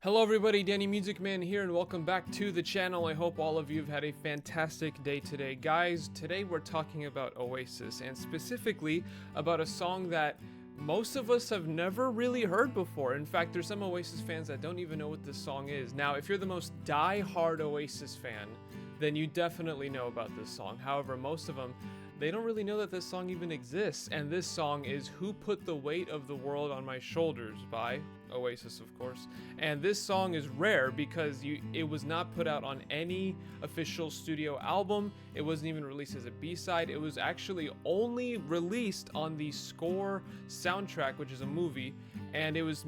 Hello everybody, Danny Music Man here and welcome back to the channel. I hope all of you have had a fantastic day today. Guys, today we're talking about Oasis and specifically about a song that most of us have never really heard before. In fact, there's some Oasis fans that don't even know what this song is. Now, if you're the most die-hard Oasis fan, then you definitely know about this song. However, most of them, they don't really know that this song even exists. And this song is Who Put the Weight of the World on My Shoulders by Oasis, of course. And this song is rare because it was not put out on any official studio album. It wasn't even released as a B-side. It was actually only released on the Score soundtrack, which is a movie, and it was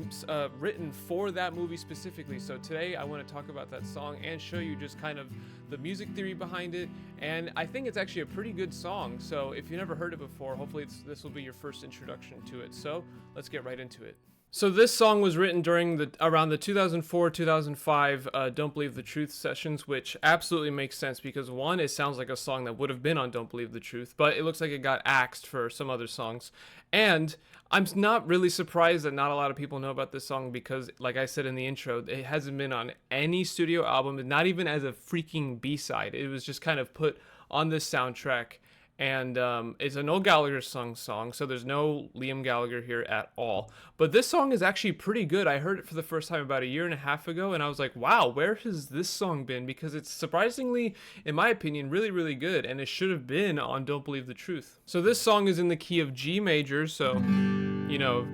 written for that movie specifically. So today I want to talk about that song and show you just kind of the music theory behind it, and I think it's actually a pretty good song. So if you never heard it before, hopefully this will be your first introduction to it. So let's get right into it. So this song was written during around the 2004-2005 Don't Believe the Truth sessions, which absolutely makes sense because one, it sounds like a song that would have been on Don't Believe the Truth, but it looks like it got axed for some other songs. And I'm not really surprised that not a lot of people know about this song because, like I said in the intro, it hasn't been on any studio album, not even as a freaking B-side. It was just kind of put on this soundtrack. And it's a Noel Gallagher song, so there's no Liam Gallagher here at all. But this song is actually pretty good. I heard it for the first time about a year and a half ago, and I was like, wow, where has this song been? Because it's surprisingly, in my opinion, really, really good, and it should have been on Don't Believe the Truth. So this song is in the key of G major, so, you know,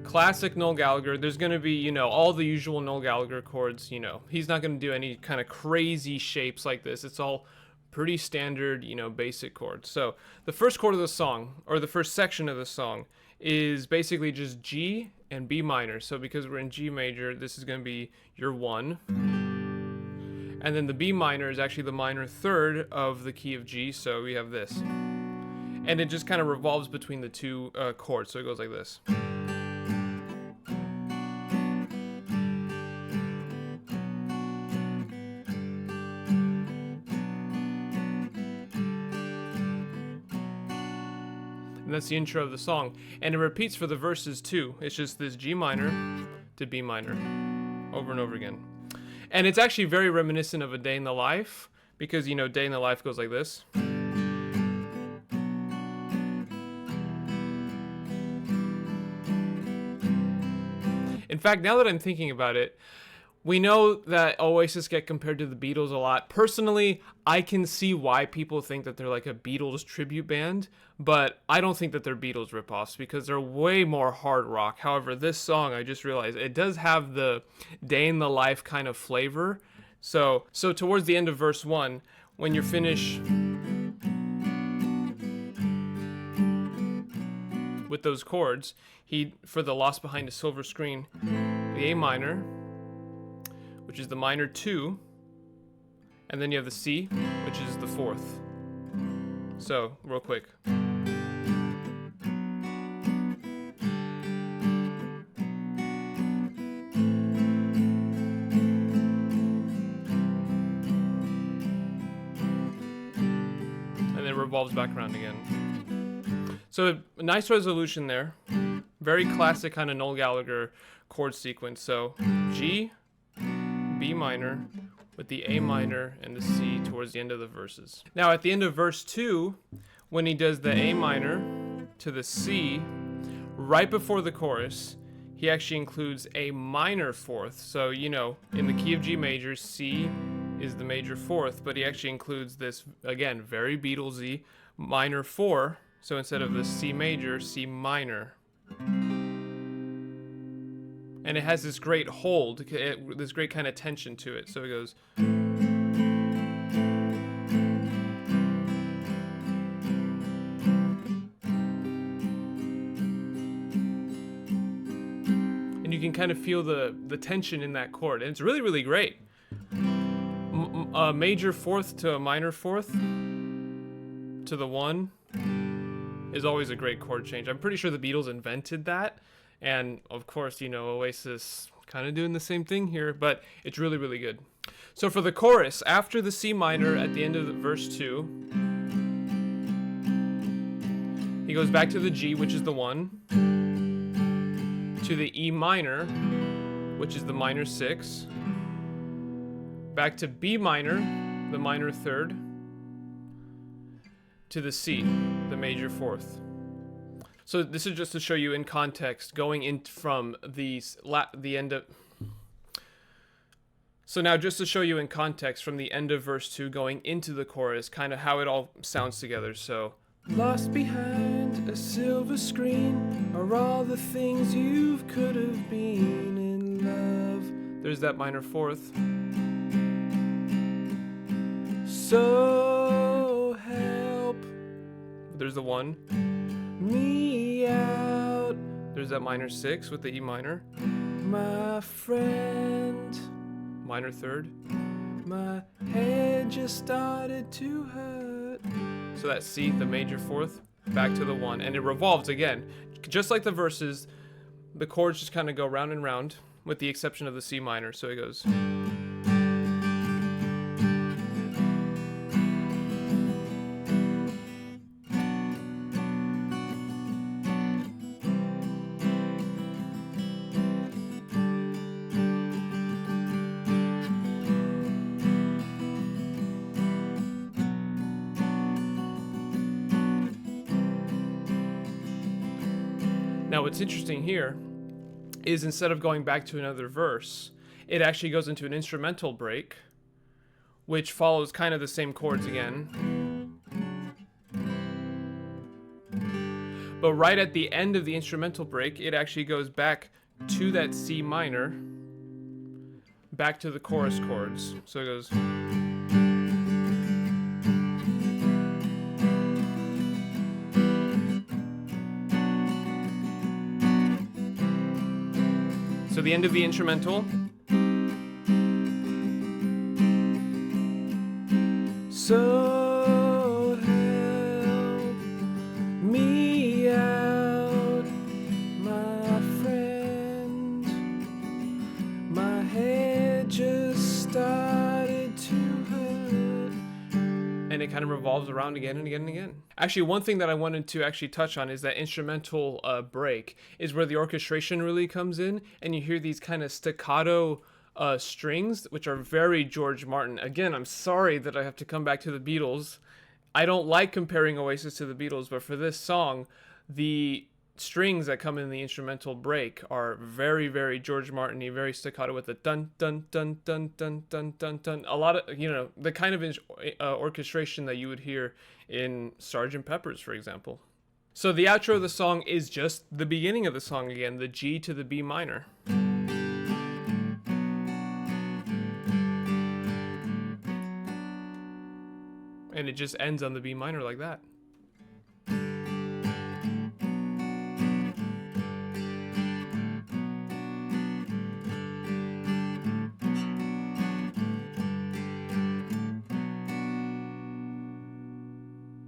classic Noel Gallagher. There's going to be, you know, all the usual Noel Gallagher chords, you know. He's not going to do any kind of crazy shapes like this. It's all pretty standard, you know, basic chords. So the first chord of the song, or the first section of the song, is basically just G and B minor. So because we're in G major, this is going to be your 1. And then the B minor is actually the minor third of the key of G, so we have this. And it just kind of revolves between the two chords, so it goes like this. And that's the intro of the song. And it repeats for the verses too. It's just this G minor to B minor over and over again. And it's actually very reminiscent of A Day in the Life because, you know, Day in the Life goes like this. In fact, now that I'm thinking about it, we know that Oasis get compared to the Beatles a lot. Personally, I can see why people think that they're like a Beatles tribute band, but I don't think that they're Beatles ripoffs because they're way more hard rock. However, this song, I just realized, it does have the Day in the Life kind of flavor. So towards the end of verse 1, when you're finished with those chords, for the Lost Behind a Silver Screen, the A minor, which is the minor 2, and then you have the C, which is the 4th. So, real quick. And then it revolves back around again. So, a nice resolution there. Very classic kind of Noel Gallagher chord sequence. So, G, B minor with the A minor and the C towards the end of the verses. Now at the end of verse 2, when he does the A minor to the C, right before the chorus, he actually includes a minor 4th. So, you know, in the key of G major, C is the major 4th, but he actually includes this, again, very Beatlesy, minor 4. So instead of the C major, C minor. And it has this great hold, this great kind of tension to it. So it goes. And you can kind of feel the tension in that chord. And it's really, really great. A major 4th to a minor 4th to the 1 is always a great chord change. I'm pretty sure the Beatles invented that. And of course, you know, Oasis kind of doing the same thing here, but it's really, really good. So for the chorus, after the C minor at the end of verse 2, he goes back to the G, which is the 1, to the E minor, which is the minor 6, back to B minor, the minor 3rd, to the C, the major 4th. So this is just to show you in context, going in from the end of... So now just to show you in context from the end of verse 2 going into the chorus, kind of how it all sounds together. So, lost behind a silver screen are all the things you could have been in love. There's that minor 4th. So help. There's the 1. Me out. There's that minor 6 with the E minor. My friend. Minor 3rd. My head just started to hurt. So that C, the major 4th, back to the 1, and it revolves again. Just like the verses, the chords just kind of go round and round, with the exception of the C minor. So it goes. Now what's interesting here is instead of going back to another verse, it actually goes into an instrumental break, which follows kind of the same chords again. But right at the end of the instrumental break, it actually goes back to that C minor, back to the chorus chords. So it goes... So the end of the instrumental. So help me out, my friend. My head just started to hurt. And it kind of revolves around again and again and again. Actually, one thing that I wanted to actually touch on is that instrumental break is where the orchestration really comes in, and you hear these kind of staccato strings, which are very George Martin. Again, I'm sorry that I have to come back to the Beatles. I don't like comparing Oasis to the Beatles, but for this song, the strings that come in the instrumental break are very, very George Martin-y, very staccato with the dun dun dun dun dun dun dun dun. A lot of, you know, the kind of orchestration that you would hear in Sgt. Pepper's, for example. So the outro of the song is just the beginning of the song again, the G to the B minor. And it just ends on the B minor like that.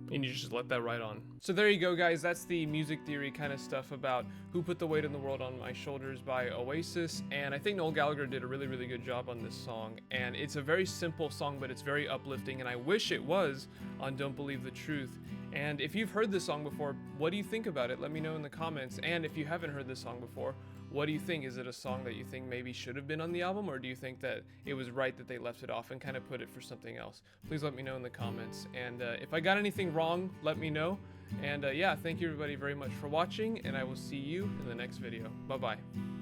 And you just let that ride on. So there you go, guys. That's the music theory kind of stuff about Who Put the Weight in the World on My Shoulders by Oasis. And I think Noel Gallagher did a really, really good job on this song. And it's a very simple song, but it's very uplifting. And I wish it was on Don't Believe the Truth. And if you've heard this song before, what do you think about it? Let me know in the comments. And if you haven't heard this song before, what do you think? Is it a song that you think maybe should have been on the album, or do you think that it was right that they left it off and kind of put it for something else? Please let me know in the comments. And if I got anything wrong, let me know. And yeah, thank you everybody very much for watching, and I will see you in the next video. Bye-bye.